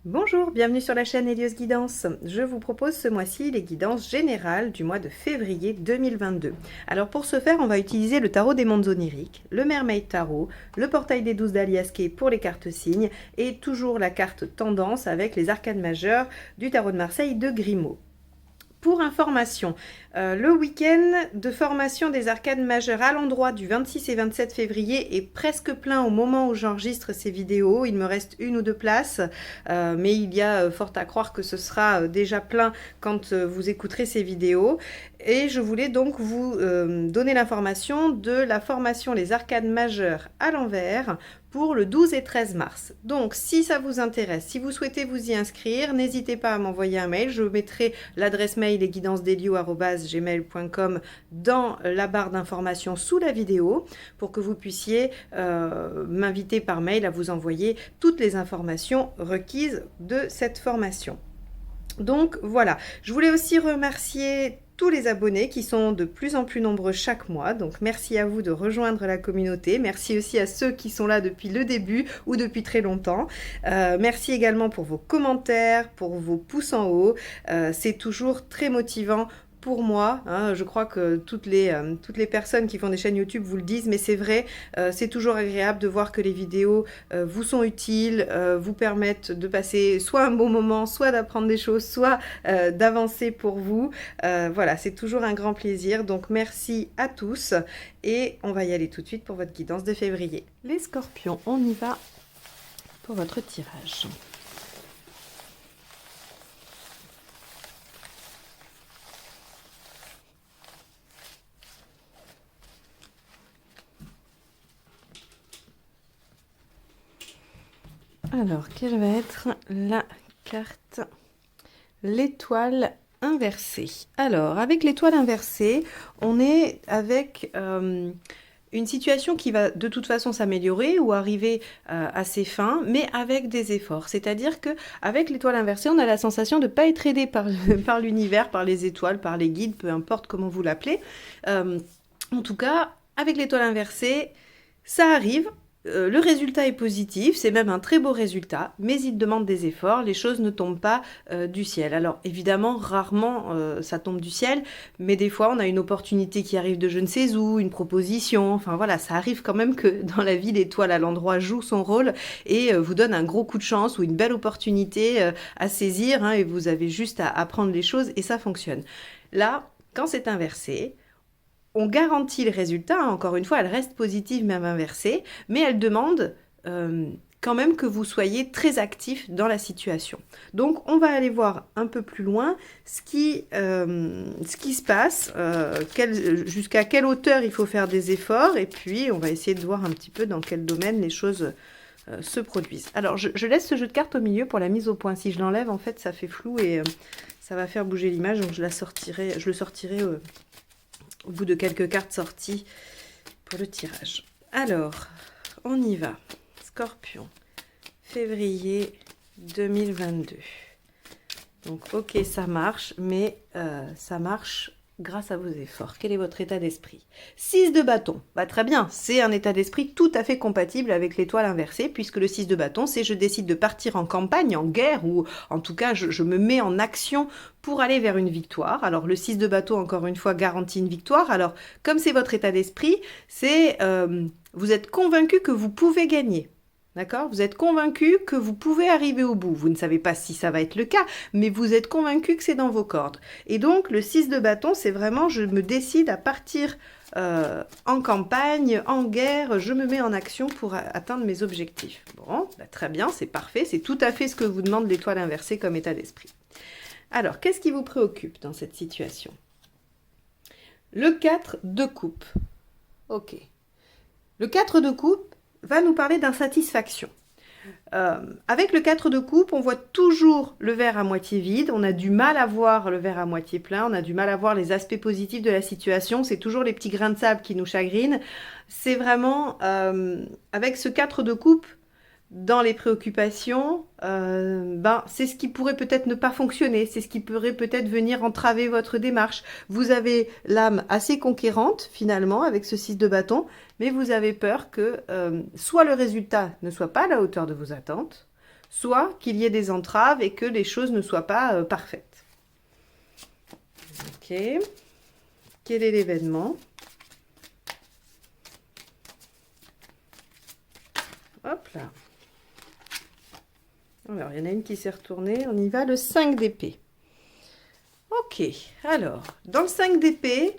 Bonjour, bienvenue sur la chaîne Hélios Guidance. Je vous propose ce mois-ci les guidances générales du mois de février 2022. Alors pour ce faire, on va utiliser le tarot des mondes oniriques, le Mermaid Tarot, le portail des 12 d'Aliaské pour les cartes signes et toujours la carte tendance avec les arcanes majeures du tarot de Marseille de Grimaud. Pour information, le week-end de formation des arcanes majeures à l'endroit du 26 et 27 février est presque plein au moment où j'enregistre ces vidéos. Il me reste une ou deux places, mais il y a fort à croire que ce sera déjà plein quand vous écouterez ces vidéos. Et je voulais donc vous donner l'information de la formation Les arcanes majeures à l'envers pour le 12 et 13 mars. Donc, si ça vous intéresse, si vous souhaitez vous y inscrire, n'hésitez pas à m'envoyer un mail. Je mettrai l'adresse mail lesguidancesdelio@gmail.com dans la barre d'informations sous la vidéo pour que vous puissiez m'inviter par mail à vous envoyer toutes les informations requises de cette formation. Donc voilà, je voulais aussi remercier tous les abonnés qui sont de plus en plus nombreux chaque mois. Donc merci à vous de rejoindre la communauté. Merci aussi à ceux qui sont là depuis le début ou depuis très longtemps. Merci également pour vos commentaires, pour vos pouces en haut. C'est toujours très motivant pour moi, hein. Je crois que toutes les personnes qui font des chaînes YouTube vous le disent, mais c'est vrai, c'est toujours agréable de voir que les vidéos vous sont utiles, vous permettent de passer soit un bon moment, soit d'apprendre des choses, soit d'avancer pour vous. Voilà, c'est toujours un grand plaisir, donc merci à tous et on va y aller tout de suite pour votre guidance de février. Les scorpions, on y va pour votre tirage. Alors, quelle va être la carte? L'étoile inversée. Alors, avec l'étoile inversée, on est avec une situation qui va de toute façon s'améliorer ou arriver à ses fins, mais avec des efforts. C'est-à-dire qu'avec l'étoile inversée, on a la sensation de ne pas être aidé par l'univers, par les étoiles, par les guides, peu importe comment vous l'appelez. En tout cas, avec l'étoile inversée, ça arrive. Le résultat est positif, c'est même un très beau résultat, mais il demande des efforts, les choses ne tombent pas du ciel. Alors évidemment, rarement ça tombe du ciel, mais des fois on a une opportunité qui arrive de je ne sais où, une proposition, enfin voilà, ça arrive quand même que dans la vie, l'étoile à l'endroit joue son rôle et vous donne un gros coup de chance ou une belle opportunité à saisir, hein, et vous avez juste à prendre les choses et ça fonctionne. Là, quand c'est inversé, on garantit le résultat, encore une fois, elle reste positive même inversée, mais elle demande quand même que vous soyez très actif dans la situation. Donc on va aller voir un peu plus loin ce qui se passe, jusqu'à quelle hauteur il faut faire des efforts, et puis on va essayer de voir un petit peu dans quel domaine les choses se produisent. Alors je laisse ce jeu de cartes au milieu pour la mise au point. Si je l'enlève, en fait, ça fait flou et ça va faire bouger l'image, donc je le sortirai au bout de quelques cartes sorties pour le tirage. Alors, on y va. Scorpion, février 2022. Donc, ok, ça marche, mais ça marche grâce à vos efforts. Quel est votre état d'esprit? 6 de bâton. Bah, très bien, c'est un état d'esprit tout à fait compatible avec l'étoile inversée, puisque le 6 de bâton, c'est je décide de partir en campagne, en guerre, ou en tout cas, je me mets en action pour aller vers une victoire. Alors, le 6 de bâton, encore une fois, garantit une victoire. Alors, comme c'est votre état d'esprit, c'est vous êtes convaincu que vous pouvez gagner. D'accord? Vous êtes convaincu que vous pouvez arriver au bout. Vous ne savez pas si ça va être le cas, mais vous êtes convaincu que c'est dans vos cordes. Et donc, le 6 de bâton, c'est vraiment, je me décide à partir en campagne, en guerre, je me mets en action pour atteindre mes objectifs. Bon, bah, très bien, c'est parfait, c'est tout à fait ce que vous demande l'étoile inversée comme état d'esprit. Alors, qu'est-ce qui vous préoccupe dans cette situation? Le 4 de coupe. Ok. Le 4 de coupe va nous parler d'insatisfaction. Avec le 4 de coupe, on voit toujours le verre à moitié vide, on a du mal à voir le verre à moitié plein, on a du mal à voir les aspects positifs de la situation, c'est toujours les petits grains de sable qui nous chagrinent. C'est vraiment, avec ce 4 de coupe, dans les préoccupations, c'est ce qui pourrait peut-être ne pas fonctionner, c'est ce qui pourrait peut-être venir entraver votre démarche. Vous avez l'âme assez conquérante, finalement, avec ce 6 de bâton, mais vous avez peur que soit le résultat ne soit pas à la hauteur de vos attentes, soit qu'il y ait des entraves et que les choses ne soient pas parfaites. Ok. Quel est l'événement? Hop là. Alors, il y en a une qui s'est retournée. On y va, le 5 d'épée. Ok. Alors, dans le 5 d'épée,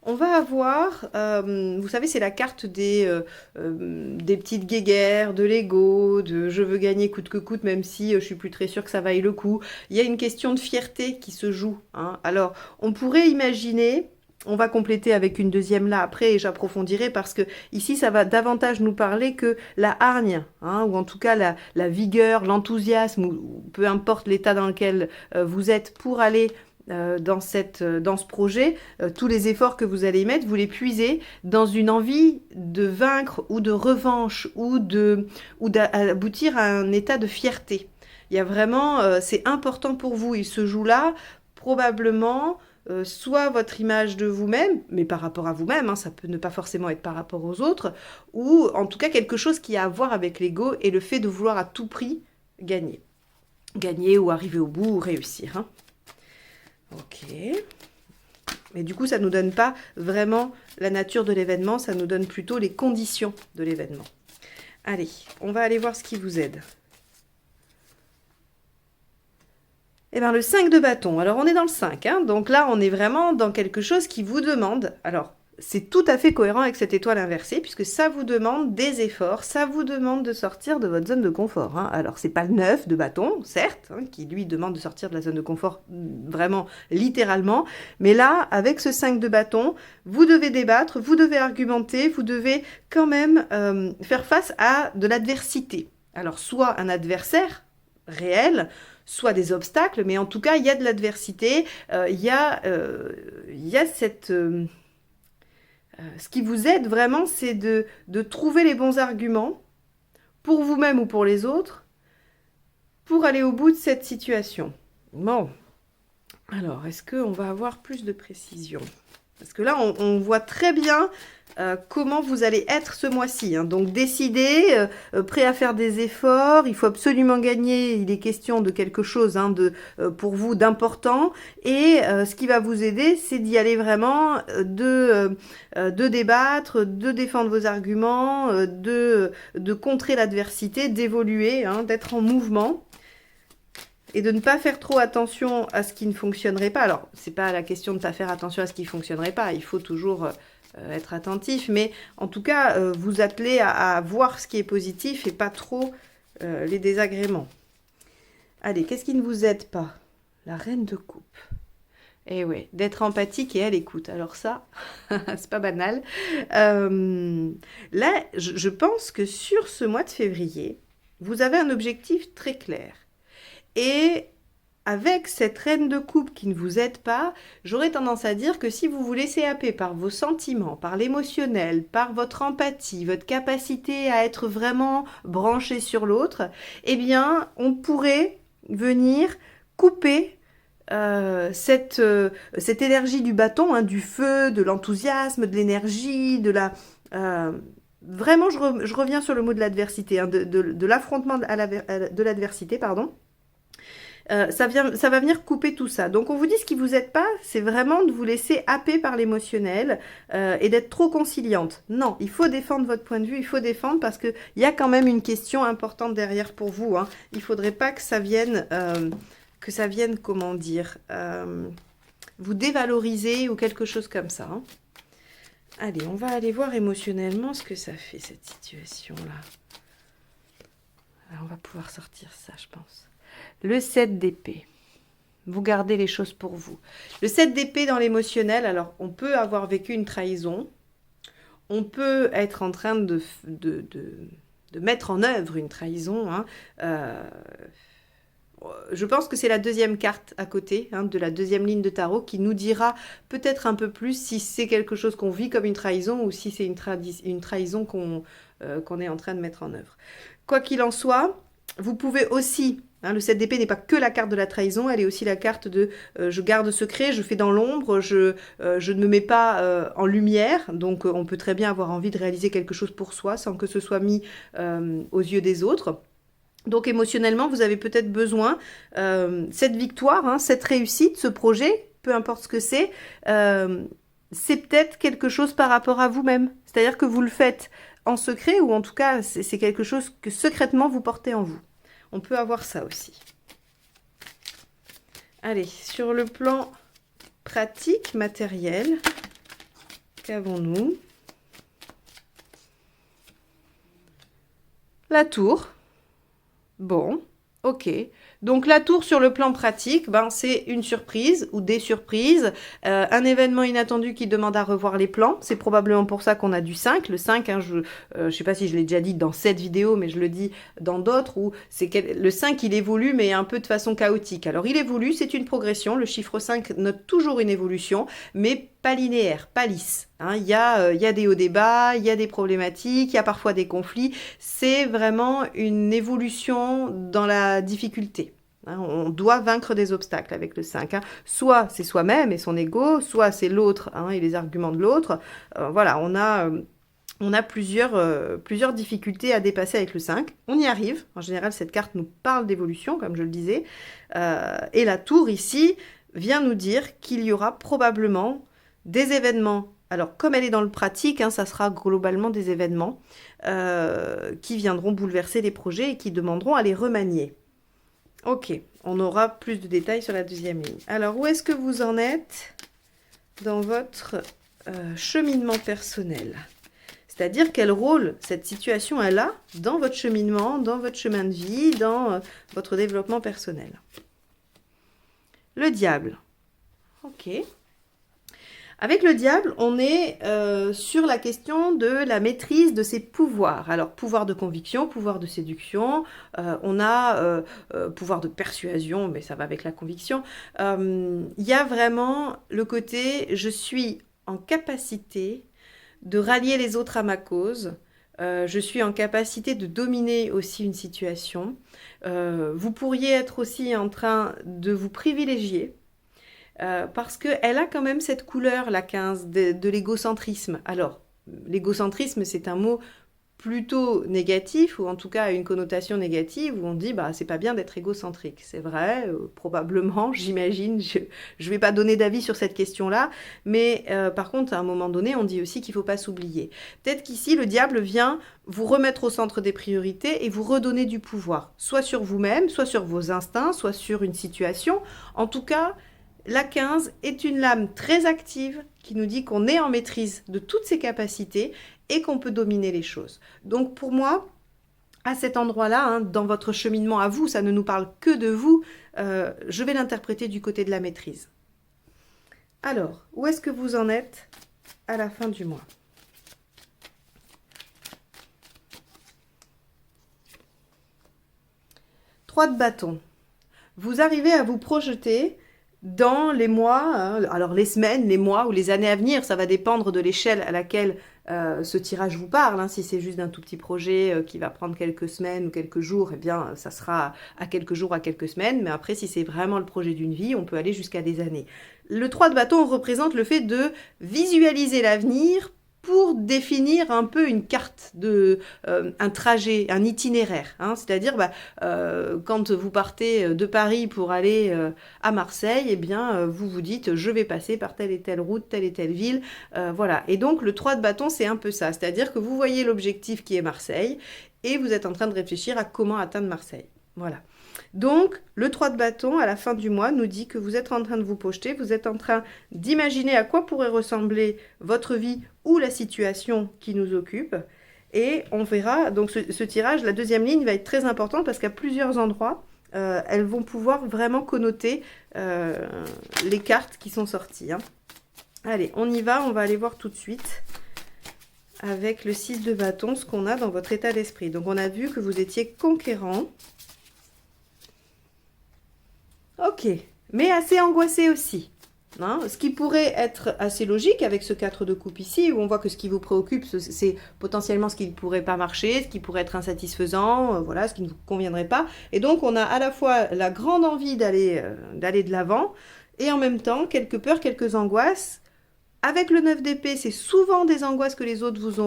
on va avoir, vous savez, c'est la carte des petites guéguerres, de l'ego, de je veux gagner coûte que coûte, même si je suis plus très sûre que ça vaille le coup. Il y a une question de fierté qui se joue, hein. Alors, on pourrait imaginer, on va compléter avec une deuxième là après et j'approfondirai parce que ici, ça va davantage nous parler que la hargne, hein, ou en tout cas la vigueur, l'enthousiasme, ou peu importe l'état dans lequel vous êtes pour aller dans ce projet, tous les efforts que vous allez y mettre, vous les puisez dans une envie de vaincre ou de revanche ou d'aboutir à un état de fierté. Il y a vraiment, c'est important pour vous, il se joue là, probablement, soit votre image de vous-même, mais par rapport à vous-même, hein, ça peut ne pas forcément être par rapport aux autres, ou en tout cas quelque chose qui a à voir avec l'ego et le fait de vouloir à tout prix gagner. Gagner ou arriver au bout ou réussir, hein. Ok. Mais du coup, ça ne nous donne pas vraiment la nature de l'événement, ça nous donne plutôt les conditions de l'événement. Allez, on va aller voir ce qui vous aide. Eh bien, le 5 de bâton. Alors, on est dans le 5, hein, donc là, on est vraiment dans quelque chose qui vous demande... Alors, c'est tout à fait cohérent avec cette étoile inversée, puisque ça vous demande des efforts, ça vous demande de sortir de votre zone de confort, hein. Alors, c'est pas le 9 de bâton, certes, hein, qui lui demande de sortir de la zone de confort vraiment littéralement, mais là, avec ce 5 de bâton, vous devez débattre, vous devez argumenter, vous devez quand même faire face à de l'adversité. Alors, soit un adversaire réel, soit des obstacles, mais en tout cas, il y a de l'adversité, il y a cette... ce qui vous aide vraiment, c'est de trouver les bons arguments pour vous-même ou pour les autres pour aller au bout de cette situation. Bon, alors, est-ce qu'on va avoir plus de précision? Parce que là, on voit très bien comment vous allez être ce mois-ci, hein. Donc, décidez, prêt à faire des efforts, il faut absolument gagner, il est question de quelque chose, hein, pour vous d'important. Et ce qui va vous aider, c'est d'y aller vraiment, de débattre, de défendre vos arguments, de contrer l'adversité, d'évoluer, hein, d'être en mouvement. Et de ne pas faire trop attention à ce qui ne fonctionnerait pas. Alors, c'est pas la question de ne pas faire attention à ce qui ne fonctionnerait pas. Il faut toujours être attentif. Mais en tout cas, vous atteler à voir ce qui est positif et pas trop les désagréments. Allez, qu'est-ce qui ne vous aide pas? La reine de coupe. Eh oui, d'être empathique et à l'écoute. Alors ça, c'est pas banal. Là, je pense que sur ce mois de février, vous avez un objectif très clair. Et avec cette reine de coupe qui ne vous aide pas, j'aurais tendance à dire que si vous vous laissez happer par vos sentiments, par l'émotionnel, par votre empathie, votre capacité à être vraiment branché sur l'autre, eh bien, on pourrait venir couper cette énergie du bâton, hein, du feu, de l'enthousiasme, de l'énergie, de la... vraiment, je reviens sur le mot de l'adversité, hein, de l'affrontement de l'adversité, pardon. Ça va venir couper tout ça. Donc on vous dit ce qui vous aide pas, c'est vraiment de vous laisser happer par l'émotionnel et d'être trop conciliante. Non, il faut défendre votre point de vue, il faut défendre parce qu'il y a quand même une question importante derrière pour vous, hein. Il faudrait pas que ça vienne, comment dire, vous dévaloriser ou quelque chose comme ça, hein. Allez, on va aller voir émotionnellement ce que ça fait cette situation-là. Alors on va pouvoir sortir ça, je pense. Le 7 d'épée. Vous gardez les choses pour vous. Le 7 d'épée dans l'émotionnel, alors on peut avoir vécu une trahison. On peut être en train de mettre en œuvre une trahison, hein. Je pense que c'est la deuxième carte à côté, hein, de la deuxième ligne de tarot qui nous dira peut-être un peu plus si c'est quelque chose qu'on vit comme une trahison ou si c'est une trahison qu'on est en train de mettre en œuvre. Quoi qu'il en soit, vous pouvez aussi... Hein, le 7 d'épée n'est pas que la carte de la trahison, elle est aussi la carte de je garde secret, je fais dans l'ombre, je ne me mets pas en lumière. Donc on peut très bien avoir envie de réaliser quelque chose pour soi sans que ce soit mis aux yeux des autres. Donc émotionnellement, vous avez peut-être besoin, cette victoire, hein, cette réussite, ce projet, peu importe ce que c'est peut-être quelque chose par rapport à vous-même. C'est-à-dire que vous le faites en secret, ou en tout cas, c'est quelque chose que secrètement vous portez en vous. On peut avoir ça aussi. Allez, sur le plan pratique, matériel, qu'avons-nous? La tour. Bon, ok. Donc la tour sur le plan pratique, ben, c'est une surprise ou des surprises, un événement inattendu qui demande à revoir les plans. C'est probablement pour ça qu'on a du 5. Le 5, hein, je ne sais pas si je l'ai déjà dit dans cette vidéo, mais je le dis dans d'autres, où le 5, il évolue, mais un peu de façon chaotique. Alors il évolue, c'est une progression. Le chiffre 5 note toujours une évolution, mais pas linéaire, pas lisse. Hein. Il y a des hauts débats, il y a des problématiques, il y a parfois des conflits. C'est vraiment une évolution dans la difficulté. Hein. On doit vaincre des obstacles avec le 5. Hein. Soit c'est soi-même et son ego, soit c'est l'autre, hein, et les arguments de l'autre. Voilà, on a plusieurs difficultés à dépasser avec le 5. On y arrive. En général, cette carte nous parle d'évolution, comme je le disais. Et la tour, ici, vient nous dire qu'il y aura probablement des événements. Alors, comme elle est dans le pratique, hein, ça sera globalement des événements qui viendront bouleverser les projets et qui demanderont à les remanier. Ok, on aura plus de détails sur la deuxième ligne. Alors, où est-ce que vous en êtes dans votre cheminement personnel? C'est-à-dire quel rôle cette situation elle a dans votre cheminement, dans votre chemin de vie, dans votre développement personnel. Le diable. Ok. Avec le diable, on est sur la question de la maîtrise de ses pouvoirs. Alors, pouvoir de conviction, pouvoir de séduction, on a pouvoir de persuasion, mais ça va avec la conviction. Il y a vraiment le côté, je suis en capacité de rallier les autres à ma cause. Je suis en capacité de dominer aussi une situation. Vous pourriez être aussi en train de vous privilégier. Parce qu'elle a quand même cette couleur, la 15, de l'égocentrisme. Alors, l'égocentrisme, c'est un mot plutôt négatif, ou en tout cas une connotation négative, où on dit, bah, c'est pas bien d'être égocentrique. C'est vrai, probablement, j'imagine, je ne vais pas donner d'avis sur cette question-là, mais par contre, à un moment donné, on dit aussi qu'il ne faut pas s'oublier. Peut-être qu'ici, le diable vient vous remettre au centre des priorités et vous redonner du pouvoir, soit sur vous-même, soit sur vos instincts, soit sur une situation. En tout cas, la 15 est une lame très active qui nous dit qu'on est en maîtrise de toutes ses capacités et qu'on peut dominer les choses. Donc pour moi, à cet endroit-là, hein, dans votre cheminement à vous, ça ne nous parle que de vous, je vais l'interpréter du côté de la maîtrise. Alors, où est-ce que vous en êtes à la fin du mois? Trois de bâton. Vous arrivez à vous projeter dans les mois, hein, alors les semaines, les mois ou les années à venir, ça va dépendre de l'échelle à laquelle ce tirage vous parle. Hein. Si c'est juste d'un tout petit projet qui va prendre quelques semaines ou quelques jours, eh bien, ça sera à quelques jours, à quelques semaines. Mais après, si c'est vraiment le projet d'une vie, on peut aller jusqu'à des années. Le 3 de bâton représente le fait de visualiser l'avenir pour définir un peu une carte, un trajet, un itinéraire. Hein. C'est-à-dire, quand vous partez de Paris pour aller à Marseille, eh bien, vous vous dites, je vais passer par telle et telle route, telle et telle ville. Voilà. Et donc, le 3 de bâton, c'est un peu ça. C'est-à-dire que vous voyez l'objectif qui est Marseille et vous êtes en train de réfléchir à comment atteindre Marseille. Voilà. Donc, le 3 de bâton, à la fin du mois, nous dit que vous êtes en train de vous projeter, vous êtes en train d'imaginer à quoi pourrait ressembler votre vie ou la situation qui nous occupe. Et on verra, donc ce tirage, la deuxième ligne va être très importante parce qu'à plusieurs endroits, elles vont pouvoir vraiment connoter les cartes qui sont sorties. Hein. Allez, on y va, on va aller voir tout de suite avec le 6 de bâton ce qu'on a dans votre état d'esprit. Donc, on a vu que vous étiez conquérant. Ok, mais assez angoissé aussi. Hein, ce qui pourrait être assez logique avec ce 4 de coupe ici, où on voit que ce qui vous préoccupe, c'est potentiellement ce qui ne pourrait pas marcher, ce qui pourrait être insatisfaisant, voilà, ce qui ne vous conviendrait pas. Et donc, on a à la fois la grande envie d'aller de l'avant, et en même temps, quelques peurs, quelques angoisses Avec le 9 d'épée, c'est souvent des angoisses que les autres vous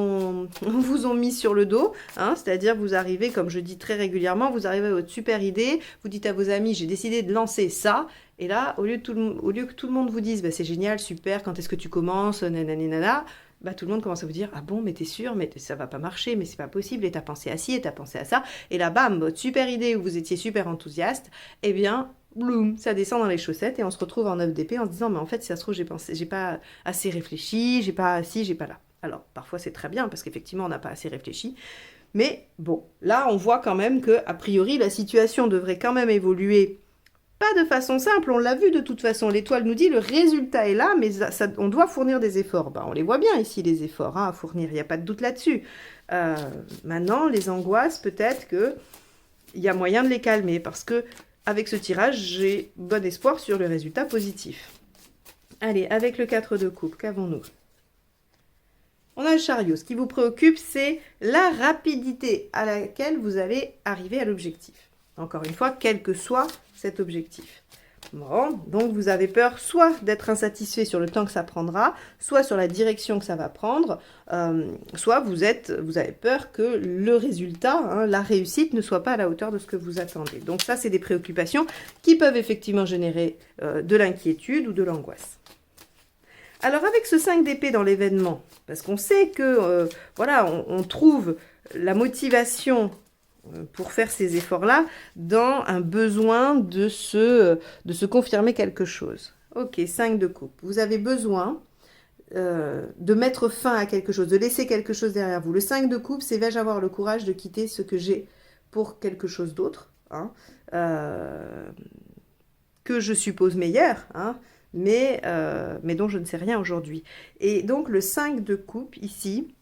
ont mis sur le dos. Hein, c'est-à-dire, vous arrivez, comme je dis très régulièrement, vous arrivez à votre super idée, vous dites à vos amis, j'ai décidé de lancer ça. Et là, au lieu que tout le monde vous dise, bah, c'est génial, super, quand est-ce que tu commences, nanani, nana, bah, tout le monde commence à vous dire, ah bon, mais t'es sûr, mais ça va pas marcher, mais c'est pas possible, et t'as pensé à ci, et t'as pensé à ça. Et là, bam, votre super idée où vous étiez super enthousiaste, eh bien, bloum, ça descend dans les chaussettes et on se retrouve en 9 d'épée en se disant mais en fait si ça se trouve j'ai pas assez réfléchi, j'ai pas ci, j'ai pas là. Alors parfois c'est très bien parce qu'effectivement on n'a pas assez réfléchi, mais bon, là on voit quand même que a priori la situation devrait quand même évoluer pas de façon simple, on l'a vu de toute façon, l'étoile nous dit le résultat est là, mais on doit fournir des efforts. Ben, on les voit bien ici les efforts hein, à fournir, il n'y a pas de doute là-dessus. Maintenant les angoisses peut-être que il y a moyen de les calmer parce que avec ce tirage, j'ai bon espoir sur le résultat positif. Allez, avec le 4 de coupe, qu'avons-nous? On a le chariot. Ce qui vous préoccupe, c'est la rapidité à laquelle vous allez arriver à l'objectif. Encore une fois, quel que soit cet objectif. Bon, donc vous avez peur soit d'être insatisfait sur le temps que ça prendra, soit sur la direction que ça va prendre, soit vous avez peur que le résultat, hein, la réussite ne soit pas à la hauteur de ce que vous attendez. Donc ça, c'est des préoccupations qui peuvent effectivement générer de l'inquiétude ou de l'angoisse. Alors avec ce 5 d'épée dans l'événement, parce qu'on sait que voilà, on trouve la motivation pour faire ces efforts-là, dans un besoin de se confirmer quelque chose. Ok, 5 de coupe. Vous avez besoin de mettre fin à quelque chose, de laisser quelque chose derrière vous. Le 5 de coupe, c'est vais-je avoir le courage de quitter ce que j'ai pour quelque chose d'autre, hein, que je suppose meilleur, hein, mais dont je ne sais rien aujourd'hui. Et donc le 5 de coupe, ici,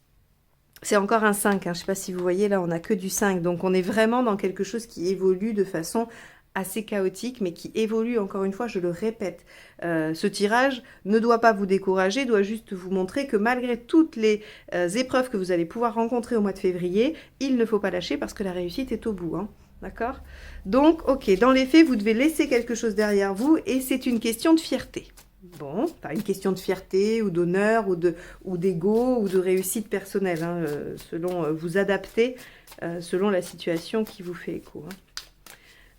c'est encore un 5, hein. Je ne sais pas si vous voyez, là, on n'a que du 5. Donc, on est vraiment dans quelque chose qui évolue de façon assez chaotique, mais qui évolue, encore une fois, je le répète. Ce tirage ne doit pas vous décourager, doit juste vous montrer que malgré toutes les épreuves que vous allez pouvoir rencontrer au mois de février, il ne faut pas lâcher parce que la réussite est au bout, hein. D'accord? Donc, ok, dans les faits, vous devez laisser quelque chose derrière vous et c'est une question de fierté. Bon, pas une question de fierté ou d'honneur ou d'ego ou de réussite personnelle, hein, selon vous adaptez selon la situation qui vous fait écho. Hein.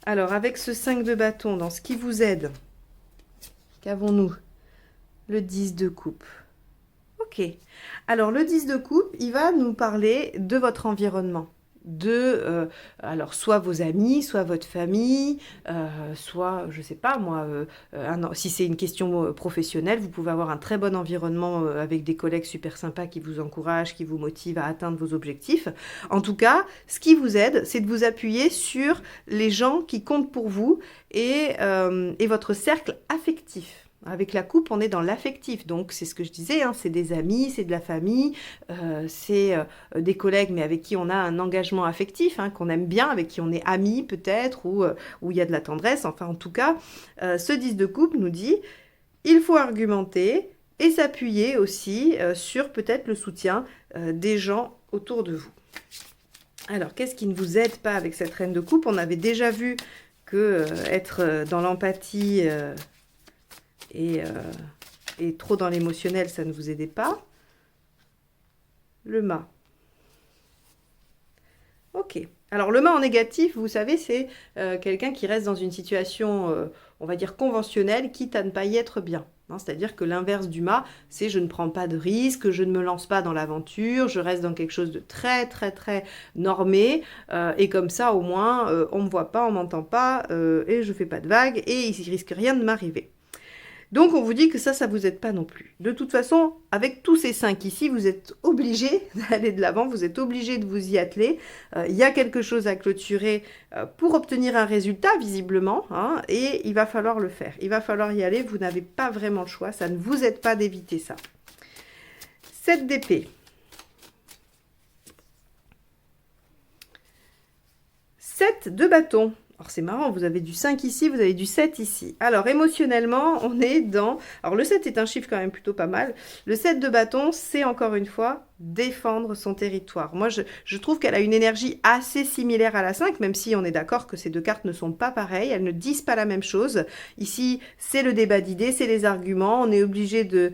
Alors, avec ce 5 de bâton, dans ce qui vous aide, qu'avons-nous? Le 10 de coupe. Ok. Alors, le 10 de coupe, il va nous parler de votre environnement. Alors soit vos amis, soit votre famille, soit, je sais pas moi, si c'est une question professionnelle, vous pouvez avoir un très bon environnement avec des collègues super sympas qui vous encouragent, qui vous motivent à atteindre vos objectifs. En tout cas, ce qui vous aide, c'est de vous appuyer sur les gens qui comptent pour vous et votre cercle affectif. Avec la coupe, on est dans l'affectif, donc c'est ce que je disais, hein, c'est des amis, c'est de la famille, c'est des collègues, mais avec qui on a un engagement affectif, hein, qu'on aime bien, avec qui on est amis peut-être, où il y a de la tendresse. Enfin, en tout cas, ce 10 de coupe nous dit, il faut argumenter et s'appuyer aussi sur peut-être le soutien des gens autour de vous. Alors, qu'est-ce qui ne vous aide pas avec cette reine de coupe? On avait déjà vu que être dans l'empathie... et trop dans l'émotionnel, ça ne vous aidait pas. Le mât. Ok. Alors, le mât en négatif, vous savez, c'est quelqu'un qui reste dans une situation, on va dire, conventionnelle, quitte à ne pas y être bien. Hein, c'est-à-dire que l'inverse du mât, c'est je ne prends pas de risques, je ne me lance pas dans l'aventure, je reste dans quelque chose de très, très, très normé. Et comme ça, au moins, on ne me voit pas, on ne m'entend pas, et je ne fais pas de vagues, et il ne risque rien de m'arriver. Donc, on vous dit que ça ne vous aide pas non plus. De toute façon, avec tous ces 5 ici, vous êtes obligé d'aller de l'avant, vous êtes obligé de vous y atteler. Il y a quelque chose à clôturer pour obtenir un résultat, visiblement, hein, et il va falloir le faire. Il va falloir y aller, vous n'avez pas vraiment le choix, ça ne vous aide pas d'éviter ça. 7 d'épée. 7 de bâton. Alors c'est marrant, vous avez du 5 ici, vous avez du 7 ici. Alors émotionnellement, on est dans... Alors le 7 est un chiffre quand même plutôt pas mal. Le 7 de bâton, c'est encore une fois défendre son territoire. Moi, je trouve qu'elle a une énergie assez similaire à la 5, même si on est d'accord que ces deux cartes ne sont pas pareilles, elles ne disent pas la même chose. Ici, c'est le débat d'idées, c'est les arguments, on est obligé de,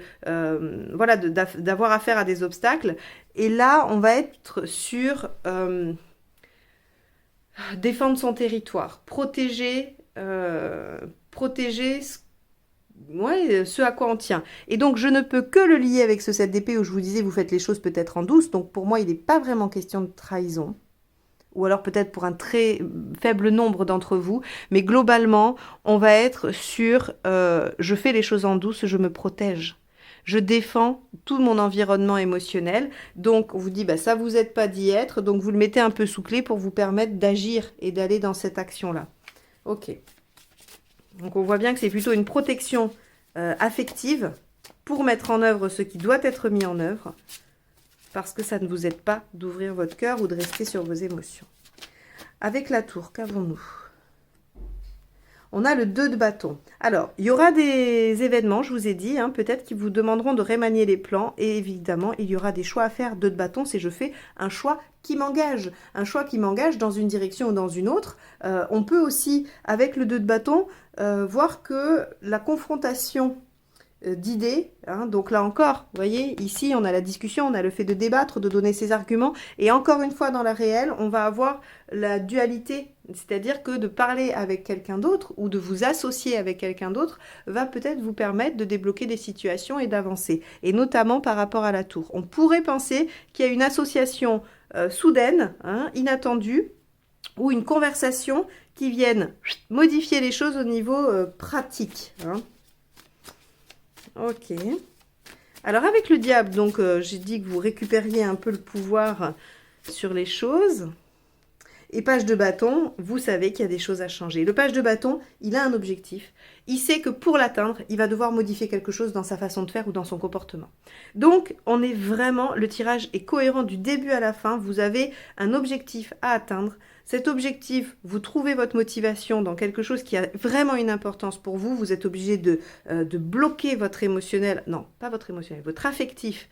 voilà, d'avoir affaire à des obstacles. Et là, on va être sur... défendre son territoire, protéger ce à quoi on tient. Et donc, je ne peux que le lier avec ce 7 d'épée où je vous disais, vous faites les choses peut-être en douce. Donc, pour moi, il n'est pas vraiment question de trahison. Ou alors peut-être pour un très faible nombre d'entre vous. Mais globalement, on va être sur je fais les choses en douce, je me protège. Je défends tout mon environnement émotionnel. Donc, on vous dit, bah, ça vous aide pas d'y être. Donc, vous le mettez un peu sous clé pour vous permettre d'agir et d'aller dans cette action-là. Ok. Donc, on voit bien que c'est plutôt une protection affective pour mettre en œuvre ce qui doit être mis en œuvre. Parce que ça ne vous aide pas d'ouvrir votre cœur ou de rester sur vos émotions. Avec la tour, qu'avons-nous ? On a le 2 de bâton. Alors, il y aura des événements, je vous ai dit, hein, peut-être qui vous demanderont de remanier les plans. Et évidemment, il y aura des choix à faire. 2 de bâton, c'est je fais un choix qui m'engage. Un choix qui m'engage dans une direction ou dans une autre. On peut aussi, avec le 2 de bâton, voir que la confrontation d'idées, hein, donc là encore, vous voyez, ici on a la discussion, on a le fait de débattre, de donner ses arguments, et encore une fois dans la réelle, on va avoir la dualité, c'est-à-dire que de parler avec quelqu'un d'autre ou de vous associer avec quelqu'un d'autre va peut-être vous permettre de débloquer des situations et d'avancer, et notamment par rapport à la tour. On pourrait penser qu'il y a une association soudaine, hein, inattendue, ou une conversation qui vienne modifier les choses au niveau pratique, hein. Ok. Alors avec le diable, donc j'ai dit que vous récupériez un peu le pouvoir sur les choses. Et page de bâton, vous savez qu'il y a des choses à changer. Le page de bâton, il a un objectif. Il sait que pour l'atteindre, il va devoir modifier quelque chose dans sa façon de faire ou dans son comportement. Donc, on est vraiment, le tirage est cohérent du début à la fin. Vous avez un objectif à atteindre. Cet objectif, vous trouvez votre motivation dans quelque chose qui a vraiment une importance pour vous. Vous êtes obligé de bloquer votre émotionnel, non, pas votre émotionnel, votre affectif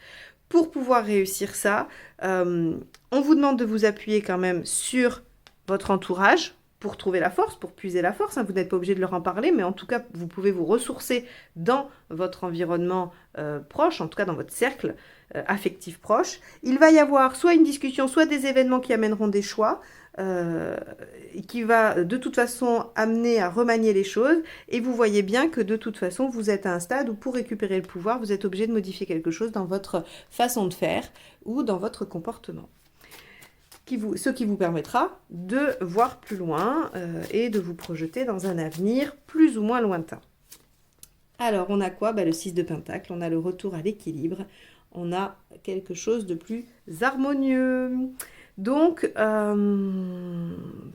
pour pouvoir réussir ça. On vous demande de vous appuyer quand même sur votre entourage pour trouver la force, pour puiser la force. Hein. Vous n'êtes pas obligé de leur en parler, mais en tout cas, vous pouvez vous ressourcer dans votre environnement proche, en tout cas dans votre cercle affectif proche. Il va y avoir soit une discussion, soit des événements qui amèneront des choix, qui va de toute façon amener à remanier les choses. Et vous voyez bien que de toute façon, vous êtes à un stade où pour récupérer le pouvoir, vous êtes obligé de modifier quelque chose dans votre façon de faire ou dans votre comportement. Ce qui vous permettra de voir plus loin et de vous projeter dans un avenir plus ou moins lointain. Alors, on a quoi ? Le 6 de Pentacle, on a le retour à l'équilibre, on a quelque chose de plus harmonieux. Donc,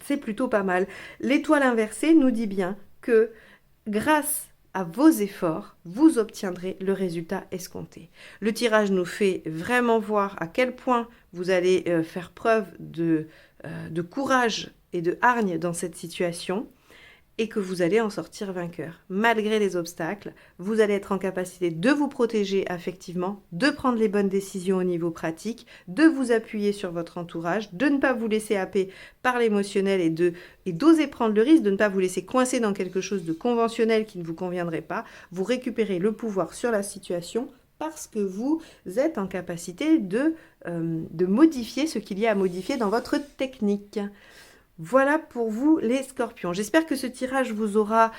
c'est plutôt pas mal. L'étoile inversée nous dit bien que grâce à vos efforts, vous obtiendrez le résultat escompté. Le tirage nous fait vraiment voir à quel point vous allez faire preuve de courage et de hargne dans cette situation et que vous allez en sortir vainqueur. Malgré les obstacles, vous allez être en capacité de vous protéger affectivement, de prendre les bonnes décisions au niveau pratique, de vous appuyer sur votre entourage, de ne pas vous laisser happer par l'émotionnel et d'oser prendre le risque de ne pas vous laisser coincer dans quelque chose de conventionnel qui ne vous conviendrait pas. Vous récupérez le pouvoir sur la situation parce que vous êtes en capacité de modifier ce qu'il y a à modifier dans votre technique. Voilà pour vous les scorpions. J'espère que ce tirage vous aura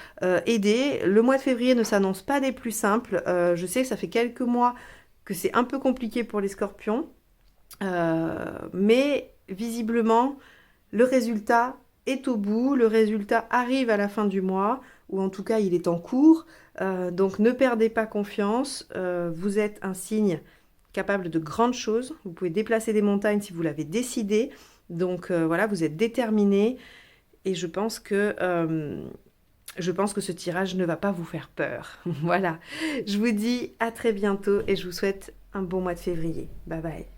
aidé. Le mois de février ne s'annonce pas des plus simples. Je sais que ça fait quelques mois que c'est un peu compliqué pour les scorpions. Mais visiblement, le résultat est au bout. Le résultat arrive à la fin du mois, ou en tout cas, il est en cours. Donc ne perdez pas confiance. Vous êtes un signe capable de grandes choses. Vous pouvez déplacer des montagnes si vous l'avez décidé. Donc voilà, vous êtes déterminés et je pense que ce tirage ne va pas vous faire peur. Voilà, je vous dis à très bientôt et je vous souhaite un bon mois de février. Bye bye.